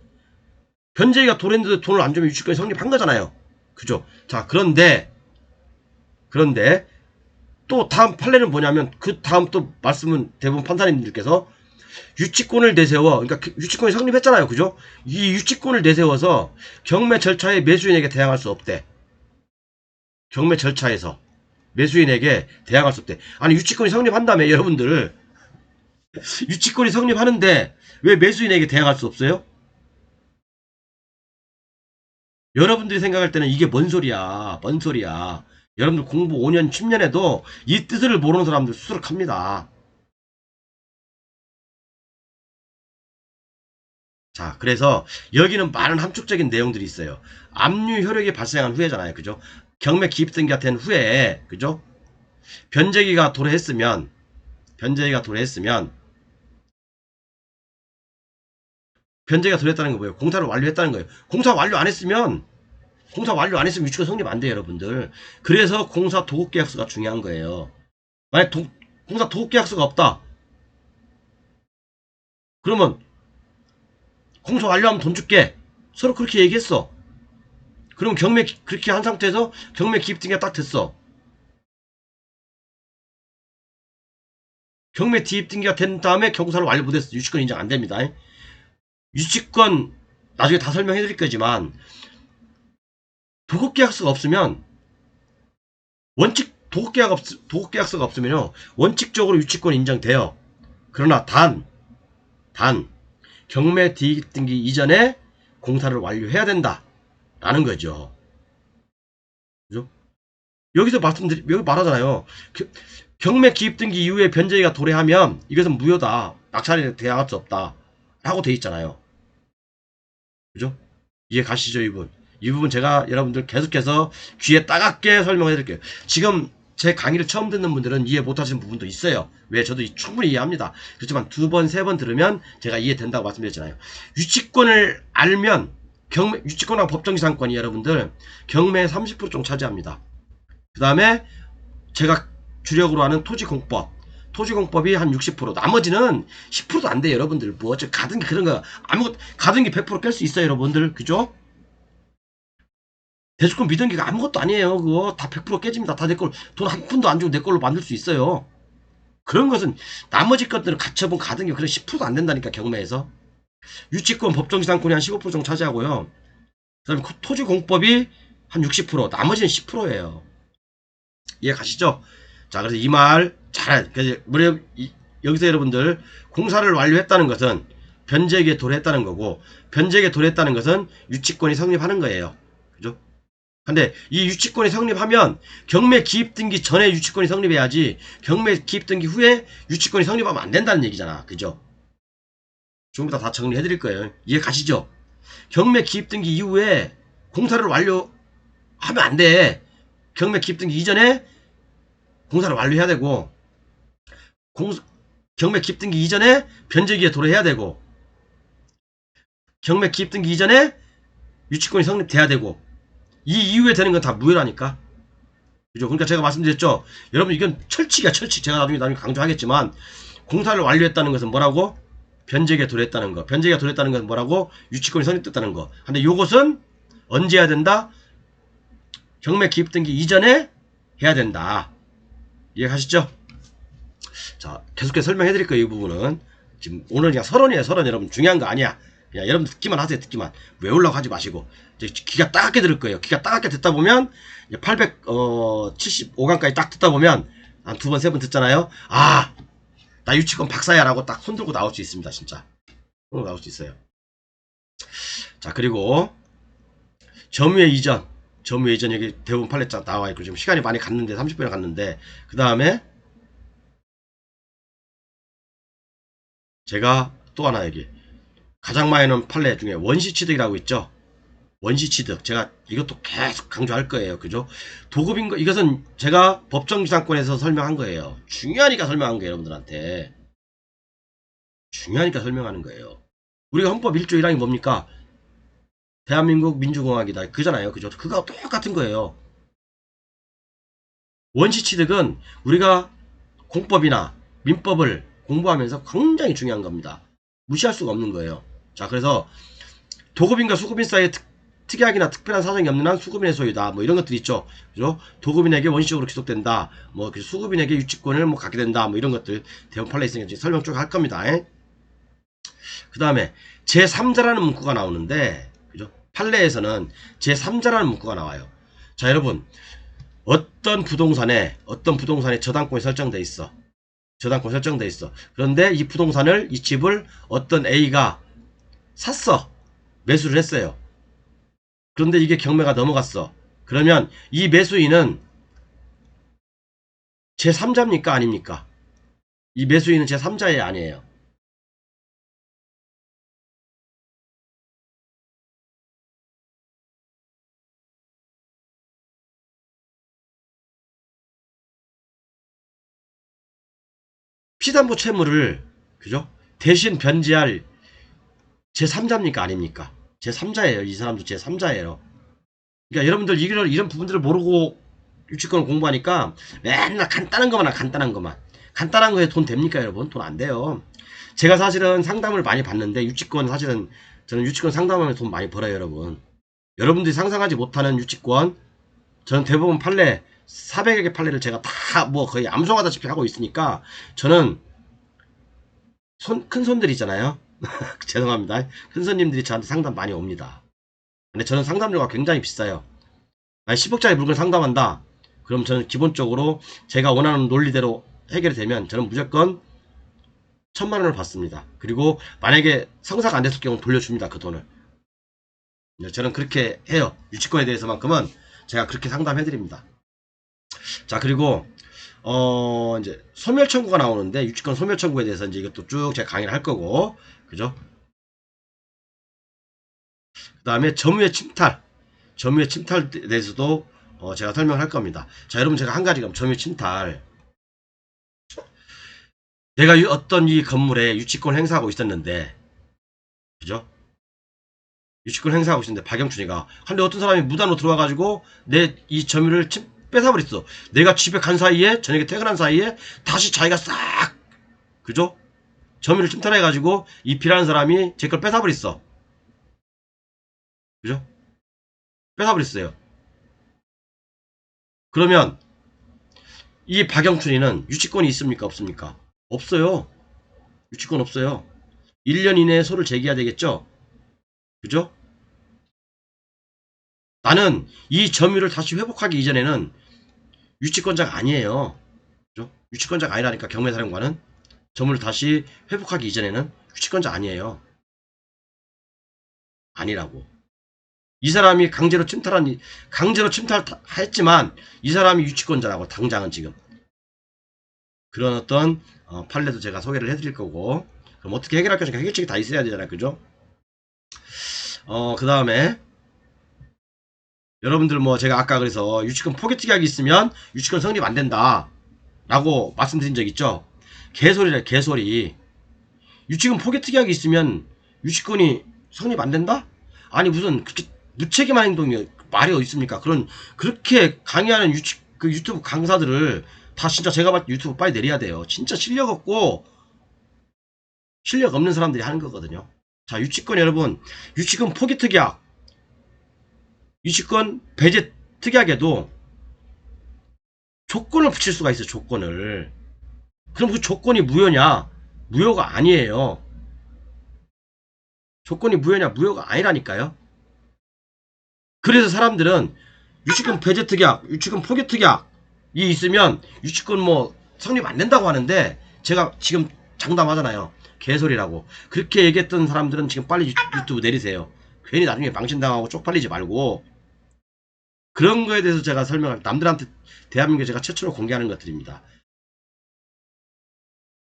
변제기가 도래했는데 돈을 안 주면 유치권이 성립한 거잖아요. 그죠? 자, 그런데, 또 다음 판례는 뭐냐면, 그 다음 또 말씀은 대부분 판사님들께서 유치권을 내세워, 그러니까 유치권이 성립했잖아요. 그죠? 이 유치권을 내세워서 경매 절차에 매수인에게 대항할 수 없대. 경매 절차에서 매수인에게 대항할 수 없대. 아니, 유치권이 성립한다며, 여러분들. 유치권이 성립하는데 왜 매수인에게 대항할 수 없어요? 여러분들이 생각할 때는 이게 뭔 소리야. 뭔 소리야. 여러분들 공부 5년, 10년 해도 이 뜻을 모르는 사람들 수두룩합니다. 자, 그래서 여기는 많은 함축적인 내용들이 있어요. 압류 효력이 발생한 후에잖아요. 그죠? 경매 기입 등기가 된 후에, 그죠? 변제기가 도래했으면 변제기가 도래했다는 건 뭐예요? 공사를 완료했다는 거예요. 공사 완료 안 했으면 유치권 성립 안 돼요, 여러분들. 그래서 공사 도급계약서가 중요한 거예요. 만약 공사 도급계약서가 없다. 그러면 공사 완료하면 돈 줄게. 서로 그렇게 얘기했어. 그럼 경매 그렇게 한 상태에서 경매 기입 등기가 딱 됐어. 경매 기입 등기가 된 다음에 공사를 완료 못했어. 유치권 인정 안 됩니다. 유치권 나중에 다 설명해 드릴 거지만 도급계약서가 없으면 도급계약서가 없으면요 원칙적으로 유치권 인정돼요. 그러나 단 경매 기입 등기 이전에 공사를 완료해야 된다라는 거죠. 그죠? 여기서 여기 말하잖아요. 경매 기입 등기 이후에 변제기가 도래하면 이것은 무효다. 낙찰에 대항할 수 없다. 라고 돼 있잖아요. 그죠? 이해 가시죠, 이분? 이 부분 제가 여러분들 계속해서 귀에 따갑게 설명해 드릴게요. 지금 제 강의를 처음 듣는 분들은 이해 못 하시는 부분도 있어요. 왜? 저도 충분히 이해합니다. 그렇지만 2번, 3번 들으면 제가 이해된다고 말씀드렸잖아요. 유치권을 알면 유치권하고 법정지상권이 여러분들 경매의 30% 정도 차지합니다. 그 다음에 제가 주력으로 하는 토지공법이 한 60%, 나머지는 10%도 안 돼요, 여러분들. 뭐 어째 가등기 그런 거 가등기 100% 깰 수 있어요, 여러분들. 그죠? 대주권 미등기가 아무것도 아니에요. 그거 다 100% 깨집니다. 다 내 걸, 돈 한 푼도 안 주고 내 걸로 만들 수 있어요. 그런 것은 나머지 것들은 갖춰본 가등기 그런 10%도 안 된다니까, 경매에서. 유치권 법정지상권이 한 15% 정도 차지하고요. 그 다음에 토지공법이 한 60%, 나머지는 10%예요. 이해 가시죠? 자, 그래서 이 말 여기서 여러분들 공사를 완료했다는 것은 변제기에 도래했다는 거고, 변제기에 도래했다는 것은 유치권이 성립하는 거예요. 그죠? 근데 이 유치권이 성립하면 경매 기입 등기 전에 유치권이 성립해야지, 경매 기입 등기 후에 유치권이 성립하면 안 된다는 얘기잖아. 그죠? 조금 이따 다 정리해 드릴 거예요. 이해 가시죠? 경매 기입 등기 이후에 공사를 완료하면 안 돼. 경매 기입 등기 이전에 공사를 완료해야 되고, 경매 기입 등기 이전에 변제기에 도래해야 되고, 경매 기입 등기 이전에 유치권이 성립돼야 되고, 이 이후에 되는 건 다 무효라니까. 그죠? 그러니까 제가 말씀드렸죠. 여러분, 이건 철칙이야, 철칙. 제가 나중에 강조하겠지만, 공사를 완료했다는 것은 뭐라고? 변제기에 도래했다는 거. 변제기가 도래했다는 것은 뭐라고? 유치권이 성립됐다는 거. 근데 요것은 언제 해야 된다? 경매 기입 등기 이전에 해야 된다. 이해가시죠? 자, 계속해서 설명해 드릴 거예요. 이 부분은. 지금 오늘 그냥 서론이에요. 서론. 여러분 중요한 거 아니야. 그냥 여러분 듣기만 하세요. 듣기만. 외우려고 하지 마시고. 이제 귀가 따갑게 들을 거예요. 귀가 따갑게 듣다 보면 875강까지 딱 듣다 보면 한 두 번, 세 번 듣잖아요. 아, 나 유치권 박사야 라고 딱 손들고 나올 수 있습니다. 진짜. 손들고 나올 수 있어요. 자, 그리고 점유의 이전. 점유의 이전 여기 대부분 판례자 나와 있고 지금 시간이 많이 갔는데 30분이 갔는데 그 다음에 제가 또 하나 여기 가장 많이 나오는 판례 중에 원시취득이라고 있죠. 원시취득. 제가 이것도 계속 강조할 거예요. 그죠? 도급인 거, 이것은 제가 법정지상권에서 설명한 거예요. 중요하니까 설명한 거예요. 여러분들한테. 중요하니까 설명하는 거예요. 우리가 헌법 1조 1항이 뭡니까? 대한민국 민주공화국이다. 그잖아요. 그죠? 그거 똑같은 거예요. 원시취득은 우리가 공법이나 민법을 공부하면서 굉장히 중요한 겁니다. 무시할 수가 없는 거예요. 자, 그래서 도급인과 수급인 사이에 특이하기나 특별한 사정이 없는 한 수급인의 소유다. 뭐 이런 것들 있죠. 그죠? 도급인에게 원시적으로 귀속된다. 뭐 수급인에게 유치권을 뭐 갖게 된다. 뭐 이런 것들 대부분 판례 있으니까 설명 쭉 할 겁니다. 그 다음에 제3자라는 문구가 나오는데, 그죠? 판례에서는 제3자라는 문구가 나와요. 자, 여러분, 어떤 부동산에 저당권이 설정돼 있어. 저당권 설정돼 있어. 그런데 이 부동산을, 이 집을 어떤 A가 샀어. 매수를 했어요. 그런데 이게 경매가 넘어갔어. 그러면 이 매수인은 제3자입니까? 아닙니까? 이 매수인은 제3자에 아니에요. 피담보 채무를, 그죠? 대신 변제할 제3자입니까? 아닙니까? 제3자예요. 이 사람도 제3자예요. 그러니까 여러분들 이런 부분들을 모르고 유치권을 공부하니까 맨날 간단한 것만, 간단한 것만. 간단한 거에 돈 됩니까, 여러분? 돈 안 돼요. 제가 사실은 상담을 많이 받는데 유치권 사실은 저는 유치권 상담하면서 돈 많이 벌어요, 여러분. 여러분들이 상상하지 못하는 유치권, 저는 대부분 판례 400여 개 판례를 제가 다 뭐 거의 암송하다시피 하고 있으니까 저는 큰 손들 있잖아요. 죄송합니다. 큰 손님들이 저한테 상담 많이 옵니다. 근데 저는 상담료가 굉장히 비싸요. 만약 10억짜리 물건 상담한다. 그럼 저는 기본적으로 제가 원하는 논리대로 해결이 되면 저는 무조건 1000만원을 받습니다. 그리고 만약에 성사가 안 됐을 경우는 돌려줍니다. 그 돈을. 저는 그렇게 해요. 유치권에 대해서만큼은 제가 그렇게 상담해드립니다. 자, 그리고 이제 소멸 청구가 나오는데 유치권 소멸 청구에 대해서 이제 이것도 쭉 제가 강의를 할 거고, 그죠? 그 다음에 점유의 침탈에 대해서도 제가 설명을 할 겁니다. 자, 여러분, 제가 한 가지 그럼 점유 침탈. 내가 어떤 이 건물에 유치권 행사하고 있었는데, 그죠? 유치권 행사하고 있었는데 박영춘이가, 근데 어떤 사람이 무단으로 들어와가지고 내 이 점유를 뺏어버렸어. 내가 집에 간 사이에, 저녁에 퇴근한 사이에 다시 자기가 싹, 그죠? 점유를 침탈해가지고 이 B라는 사람이 제 걸 뺏어버렸어. 그죠? 뺏어버렸어요. 그러면 이 박영춘이는 유치권이 있습니까? 없습니까? 없어요. 유치권 없어요. 1년 이내에 소를 제기해야 되겠죠? 그죠? 나는 이 점유를 다시 회복하기 이전에는 유치권자가 아니에요. 그죠? 유치권자가 아니라니까. 경매사령관은 점유를 다시 회복하기 이전에는 유치권자 아니에요. 아니라고. 이 사람이 강제로 침탈했지만 이 사람이 유치권자라고. 당장은 지금 그런 어떤 판례도 제가 소개를 해드릴 거고. 그럼 어떻게 해결할 것인가. 해결책이 다 있어야 되잖아요. 그죠? 그 다음에 여러분들 뭐 제가 아까 그래서 유치권 포기특약이 있으면 유치권 성립 안 된다 라고 말씀드린 적 있죠. 개소리래 개소리. 유치권 포기특약이 있으면 유치권이 성립 안 된다? 아니 무슨 그렇게 무책임한 행동이 말이 어디 있습니까? 그렇게 강의하는 그 유튜브 강사들을 다 진짜 제가 봤을 때 유튜브 빨리 내려야 돼요. 진짜 실력 없고 실력 없는 사람들이 하는 거거든요. 자, 유치권 여러분, 유치권 포기특약, 유치권 배제 특약에도 조건을 붙일 수가 있어요. 조건을. 그럼 그 조건이 무효냐? 무효가 아니에요. 조건이 무효냐? 무효가 아니라니까요. 그래서 사람들은 유치권 배제 특약, 유치권 포기 특약이 있으면 유치권 뭐 성립 안 된다고 하는데 제가 지금 장담하잖아요. 개소리라고. 그렇게 얘기했던 사람들은 지금 빨리 유튜브 내리세요. 괜히 나중에 망신당하고 쪽팔리지 말고. 그런 거에 대해서 제가 설명할, 남들한테 대한민국에 제가 최초로 공개하는 것들입니다.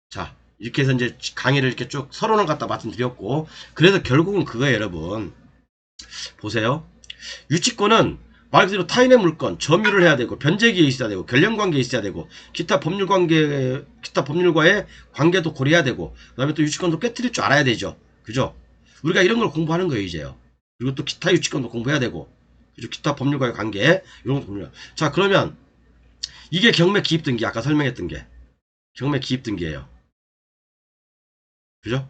자, 이렇게 해서 이제 강의를 이렇게 쭉 서론을 갖다 말씀드렸고, 그래서 결국은 그거예요, 여러분. 보세요. 유치권은 말 그대로 타인의 물건, 점유를 해야 되고, 변제기에 있어야 되고, 결연관계에 있어야 되고, 기타 법률과의 관계도 고려해야 되고, 그 다음에 또 유치권도 꿰뚫릴 줄 알아야 되죠. 그죠? 우리가 이런 걸 공부하는 거예요, 이제요. 그리고 또 기타 유치권도 공부해야 되고, 그죠? 기타 법률과의 관계, 이런 거 공부해요. 자, 그러면, 이게 경매 기입 등기, 아까 설명했던 게. 경매 기입 등기예요. 그죠?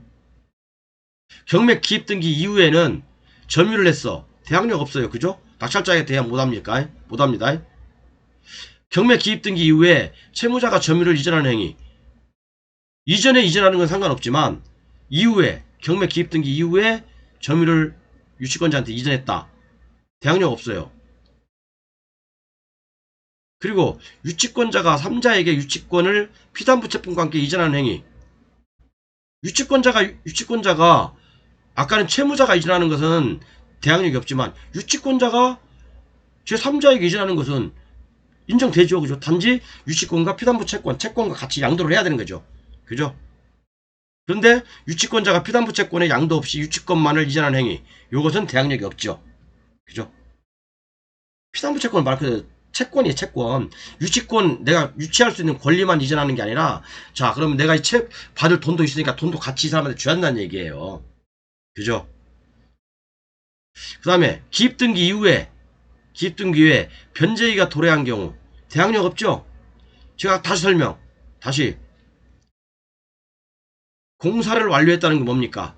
경매 기입 등기 이후에는 점유를 했어. 대항력 없어요. 그죠? 낙찰자에게 대항 못합니까? 못합니다. 경매 기입 등기 이후에 채무자가 점유를 이전하는 행위. 이전에 이전하는 건 상관없지만 이후에 경매 기입 등기 이후에 점유를 유치권자한테 이전했다. 대항력 없어요. 그리고 유치권자가 3자에게 유치권을 피담부 채권과 함께 이전하는 행위. 유치권자가 아까는 채무자가 이전하는 것은 대항력이 없지만 유치권자가 제3자에게 이전하는 것은 인정되죠. 그죠? 단지 유치권과 피담부 채권과 같이 양도를 해야 되는 거죠. 그죠? 그런데 유치권자가 피담부 채권에 양도 없이 유치권만을 이전하는 행위. 이것은 대항력이 없죠. 그죠? 피담부 채권 말 그대로 채권이에요. 채권. 유치권 내가 유치할 수 있는 권리만 이전하는 게 아니라 자 그러면 내가 이 받을 돈도 있으니까 돈도 같이 이 사람한테 줘야 된다는 얘기예요. 그죠? 그 다음에 기입등기 이후에 변제기가 도래한 경우 대항력 없죠? 제가 다시 설명. 다시 공사를 완료했다는 게 뭡니까?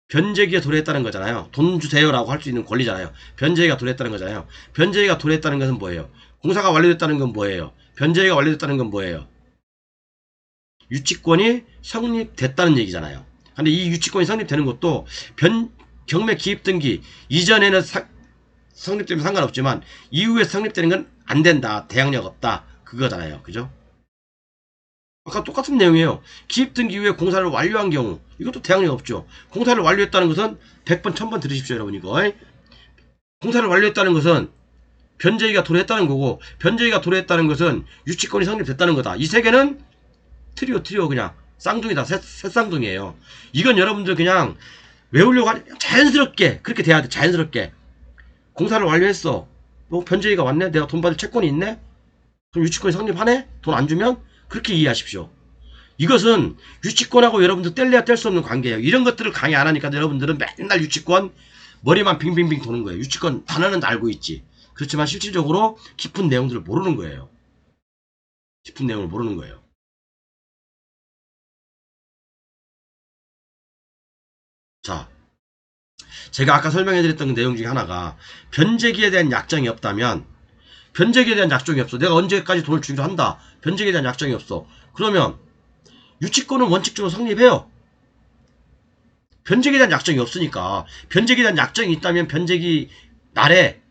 변제기가 도래했다는 거잖아요. 돈 주세요라고 할 수 있는 권리잖아요. 변제기가 도래했다는 거잖아요. 변제기가 도래했다는 것은 뭐예요? 공사가 완료됐다는 건 뭐예요? 변제기가 완료됐다는 건 뭐예요? 유치권이 성립됐다는 얘기잖아요. 근데 이 유치권이 성립되는 것도 경매 기입 등기 이전에는 성립되면 상관없지만 이후에 성립되는 건 안 된다. 대항력 없다. 그거잖아요. 그죠? 아까 똑같은 내용이에요. 기입 등기 이후에 공사를 완료한 경우 이것도 대항력 없죠. 공사를 완료했다는 것은 100번 1000번 들으십시오. 여러분 이거. 공사를 완료했다는 것은 변제기가 도래했다는 거고 변제기가 도래했다는 것은 유치권이 성립됐다는 거다. 이 세 개는 트리오 그냥 쌍둥이다. 셋쌍둥이에요. 이건 여러분들 그냥 외우려고 하니 자연스럽게 그렇게 돼야 돼. 자연스럽게. 공사를 완료했어. 뭐 변제기가 왔네. 내가 돈 받을 채권이 있네. 그럼 유치권이 성립하네. 돈 안 주면 그렇게 이해하십시오. 이것은 유치권하고 여러분들 뗄래야 뗄 수 없는 관계예요. 이런 것들을 강의 안 하니까 여러분들은 맨날 유치권 머리만 빙빙빙 도는 거예요. 유치권 단어는 알고 있지. 그렇지만 실질적으로 깊은 내용들을 모르는 거예요. 깊은 내용을 모르는 거예요. 자, 제가 아까 설명해드렸던 내용 중에 하나가 변제기에 대한 약정이 없다면 변제기에 대한 약정이 없어. 내가 언제까지 돈을 주기로 한다. 변제기에 대한 약정이 없어. 그러면 유치권은 원칙적으로 성립해요. 변제기에 대한 약정이 없으니까 변제기에 대한 약정이 있다면 변제기 날에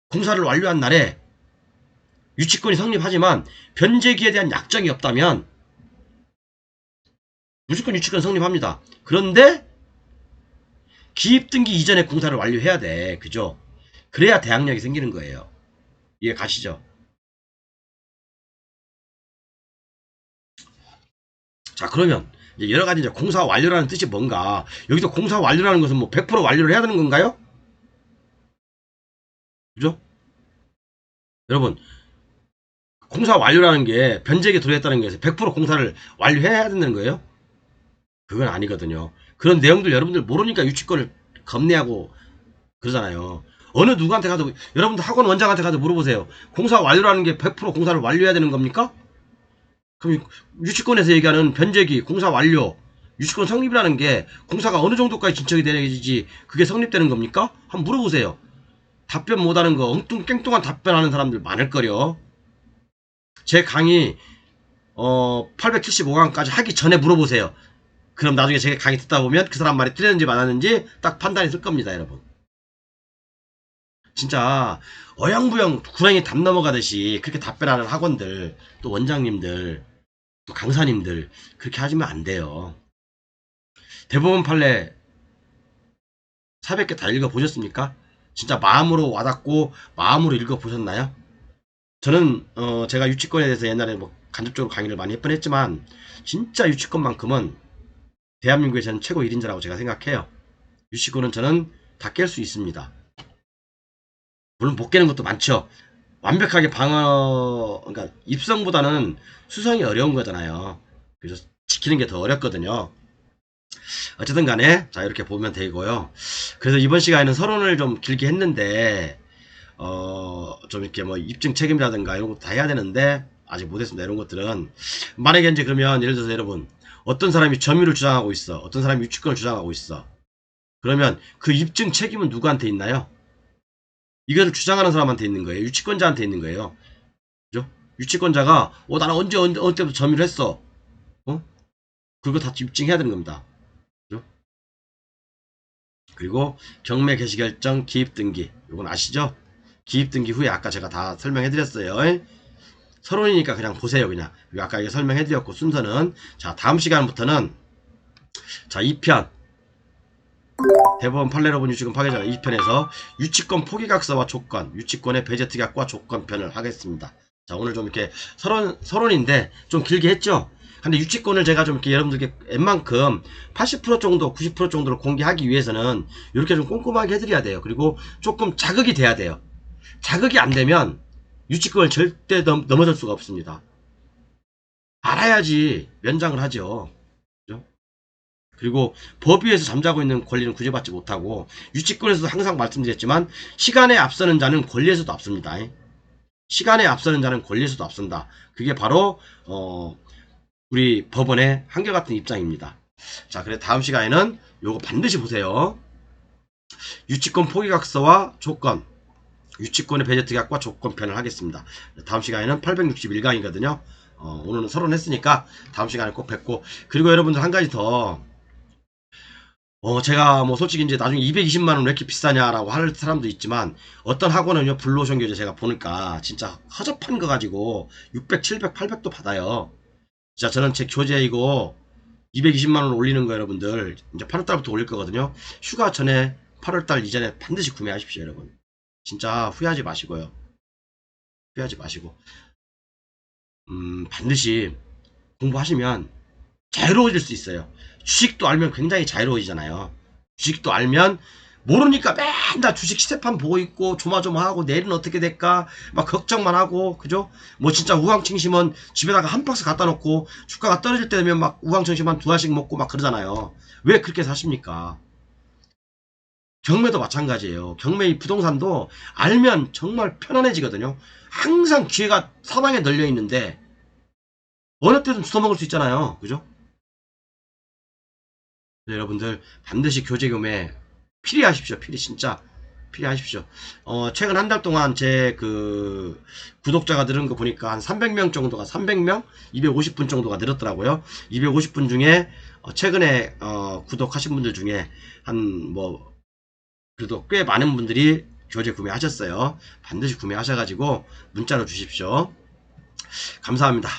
공사를 완료한 날에 유치권이 성립하지만 변제기에 대한 약정이 없다면 무조건 유치권 성립합니다. 그런데 기입등기 이전에 공사를 완료해야 돼. 그죠? 그래야 대항력이 생기는 거예요. 이해 가시죠? 자 그러면 이제 여러 가지 이제 공사 완료라는 뜻이 뭔가 여기서 공사 완료라는 것은 뭐 100% 완료를 해야 되는 건가요? 그죠? 여러분, 공사 완료라는 게 변제액이 들어있다는 게 100% 공사를 완료해야 된다는 거예요? 그건 아니거든요. 그런 내용들 여러분들 모르니까 유치권을 겁내하고 그러잖아요. 어느 누구한테 가도, 여러분들 학원 원장한테 가도 물어보세요. 공사 완료라는 게 100% 공사를 완료해야 되는 겁니까? 그럼 유치권에서 얘기하는 변제기, 공사 완료, 유치권 성립이라는 게 공사가 어느 정도까지 진척이 되는지 그게 성립되는 겁니까? 한번 물어보세요. 답변 못하는 거 엉뚱 깽뚱한 답변하는 사람들 많을거려. 제 강의 875강까지 하기 전에 물어보세요. 그럼 나중에 제 강의 듣다 보면 그 사람 말이 틀렸는지 맞았는지 딱 판단이 쓸 겁니다, 여러분. 진짜 어영부영 구렁이 담 넘어가듯이 그렇게 답변하는 학원들, 또 원장님들, 또 강사님들 그렇게 하시면 안 돼요. 대법원 판례 400개 다 읽어보셨습니까? 진짜 마음으로 와닿고 마음으로 읽어보셨나요? 저는 제가 유치권에 대해서 옛날에 뭐 간접적으로 강의를 많이 했지만 진짜 유치권만큼은 대한민국의 저는 최고 1인자라고 제가 생각해요. 유치권은 저는 다 깰 수 있습니다. 물론 못 깨는 것도 많죠. 완벽하게 그러니까 입성보다는 수성이 어려운 거잖아요. 그래서 지키는 게 더 어렵거든요. 어쨌든 간에 자 이렇게 보면 되고요. 그래서 이번 시간에는 서론을 좀 길게 했는데 좀 이렇게 뭐 입증 책임이라든가 이런 것도 다 해야 되는데 아직 못했습니다. 이런 것들은 만약에 이제 그러면 예를 들어서 여러분 어떤 사람이 점유를 주장하고 있어, 어떤 사람이 유치권을 주장하고 있어. 그러면 그 입증 책임은 누구한테 있나요? 이거를 주장하는 사람한테 있는 거예요. 유치권자한테 있는 거예요. 그죠? 유치권자가 나는 언제 때부터 점유를 했어. 그거 다 입증해야 되는 겁니다. 그죠? 그리고 경매 개시 결정 기입 등기 이건 아시죠? 기입 등기 후에 아까 제가 다 설명해 드렸어요. 서론이니까 그냥 보세요. 그냥 아까 이게 설명해 드렸고 순서는 자 다음 시간부터는 자 2편 대법원 판례로본 유치권 파괴자 2편에서 유치권 포기각서와 조건, 유치권의 배제 특약과 조건편을 하겠습니다. 자 오늘 좀 이렇게 서론인데 좀 길게 했죠? 근데 유치권을 제가 좀 이렇게 여러분들께 웬만큼 80% 정도 90% 정도로 공개하기 위해서는 이렇게 좀 꼼꼼하게 해드려야 돼요. 그리고 조금 자극이 돼야 돼요. 자극이 안 되면 유치권을 절대 넘어설 수가 없습니다. 알아야지 면장을 하죠. 그죠? 그리고 법위에서 잠자고 있는 권리는 구제받지 못하고 유치권에서도 항상 말씀드렸지만 시간에 앞서는 자는 권리에서도 앞섭니다. 시간에 앞서는 자는 권리에서도 앞선다. 그게 바로 우리 법원의 한결같은 입장입니다. 자, 그래 다음 시간에는 요거 반드시 보세요. 유치권 포기각서와 조건, 유치권의 배제 특약과 조건편을 하겠습니다. 다음 시간에는 861강이거든요. 오늘은 서론했으니까 다음 시간에 꼭 뵙고 그리고 여러분들 한 가지 더 제가 뭐 솔직히 이제 나중에 220만원 왜 이렇게 비싸냐라고 할 사람도 있지만 어떤 학원은요 블루오션 교재 제가 보니까 진짜 허접한 거 가지고 600, 700, 800도 받아요. 진짜 저는 제 교재 이거 220만원 올리는 거 여러분들 이제 8월달부터 올릴 거거든요. 휴가 전에 8월달 이전에 반드시 구매하십시오 여러분. 진짜 후회하지 마시고요. 후회하지 마시고 반드시 공부하시면 자유로워질 수 있어요. 주식도 알면 굉장히 자유로워지잖아요. 주식도 알면 모르니까 맨날 주식 시세판 보고 있고 조마조마하고 내일은 어떻게 될까 막 걱정만 하고 그죠? 뭐 진짜 우황청심은 집에다가 한 박스 갖다 놓고 주가가 떨어질 때 되면 막 우황청심 한 두 알씩 먹고 막 그러잖아요. 왜 그렇게 사십니까? 경매도 마찬가지예요. 경매 부동산도 알면 정말 편안해지거든요. 항상 기회가 사방에 널려 있는데 어느 때든 주워먹을 수 있잖아요. 그죠? 여러분들 반드시 교재 구매 필히하십시오. 필히 진짜 필히하십시오. 최근 한 달 동안 제 그 구독자가 늘은 거 보니까 한 300명 정도가 300명 250분 정도가 늘었더라고요. 250분 중에 최근에 구독하신 분들 중에 한 뭐 그래도 꽤 많은 분들이 교재 구매하셨어요. 반드시 구매하셔가지고 문자로 주십시오. 감사합니다.